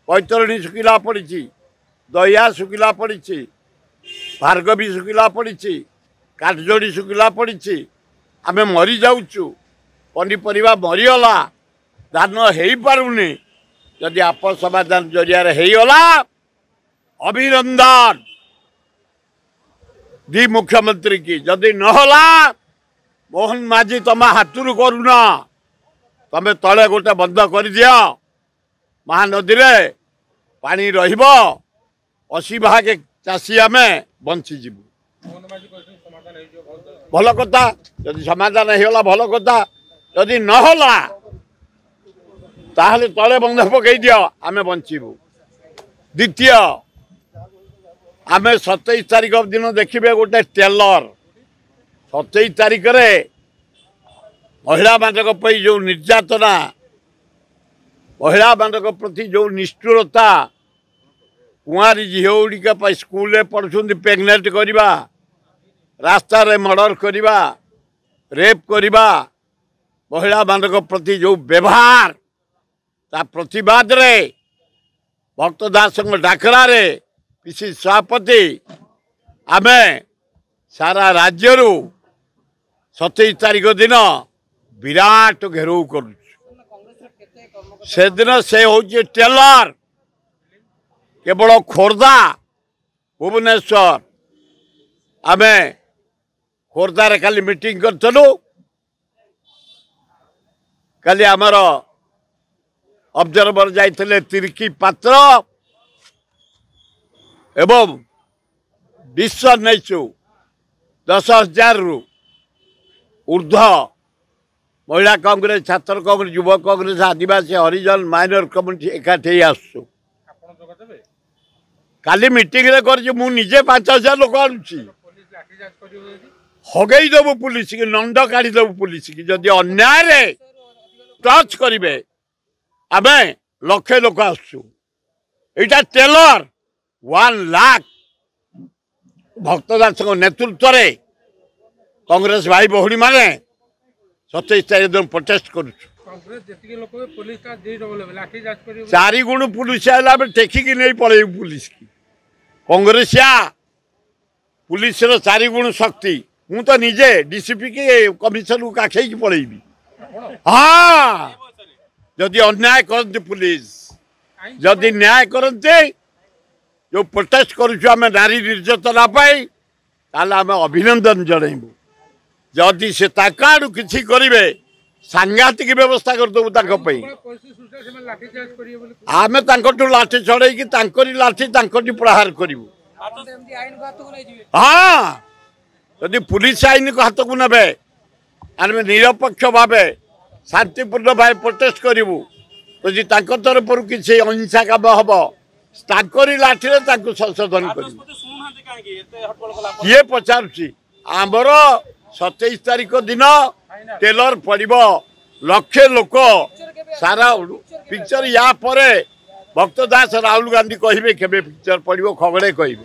बैतरणी शुखिला पड़ी, दहिया शुखिला पड़ी, भार्गवी शुखिला पड़ी, काठजोड़ी शुखिला पड़ी। आमे मरी जाऊचु, पनीपरिया मरीगला, धान हो पारुनी। जदि आप समाधान जरिया होगला अभिनंदन दी मुख्यमंत्री की। जदि नहला मोहन माझी तुम हाथरू करुन, तमें तले गोटे बंद कर दिया महानदी रे पानी रहिब 80 भाग चाषी आम बंचीजु। भल कथा जदि समाधान होगला भल कथा, जदि नहला ताहले तले बंध पकई दियो आमे बंचीबू। द्वितीय आमे 27 तारीख दिन देखिए गोटे टेलर 27 तारीख रे महिला मानक जो निर्यातना, महिला मानक प्रति जो निष्ठुरता, कुआरी झील गुड़िक स्कूल पढ़ुं प्रेगनेंट करवा, रास्ता रे मर्डर करवा, रेप करवा, महिला मानक प्रति जो व्यवहार ता प्रतिवाद रे भक्त दास डाकरा रे पीसी सभापति आमे सारा राज्य 27 तारीख दिन विराट घेराव करूँ। से दिन से हूँ टेलर केवल खोर्धा भुवनेश्वर आमे खोर्धार खाली मीटिंग करूँ। काली आमर ऑब्जर्वर जाइए तिरकी पात्र एवं विश्व नैचु 10,000 रु ऊर्ध्व महिला कांग्रेस, छात्र कांग्रेस, युवा कांग्रेस, आदिवासी हरिजन माइनर कम्युनिटी एकाठी आसु। काली मीटिंग रे कर मु निजे 5,000 लोक आनुची हगई देबू पुलिस की, नंद काढ़ी देबू पुलिस की। जदि अन्याय रे टच करिवे आमे लक्षे लोक आसु। एटा टेलर 1 लाख भक्तदास नेतृत्व रे कांग्रेस भाई भौणी माने 27 तारीख दिन प्रोटेस्ट करूँ। 4 गुण पुलिस आला टेकिकी नहीं पड़े पुलिस की। कांग्रेसिया पुलिस 4 गुण शक्ति मु तो निजे डीसीपी की कमिशन को काखेकी पड़ेबी। हाँ जदि अन्याय करते पुलिस, जदि न्याय करते जो प्रोटेस्ट करुँ आम नारी निर्यातना आम अभिनंदन जनइबू। जदि से आड़ू किसी करेंगे सांघातिक व्यवस्था करदेबू। आम लाठी छड़े लाठी प्रहार करूँ। हाँ जदि पुलिस आईन को हाथ को ने आम निरपेक्ष भाव शांतिपूर्ण भाव प्रोटेस्ट करूँ। जदि तरफ किसी अहिंसा काम हम लाठी संशोधन कर किए पचारुची। आमर 27 तारीख दिन टेलर पड़ो लक्षे लोक सारा पिक्चर या भक्त दास राहुल गांधी कहे केबे पिक्चर पड़ो खगड़े कहे।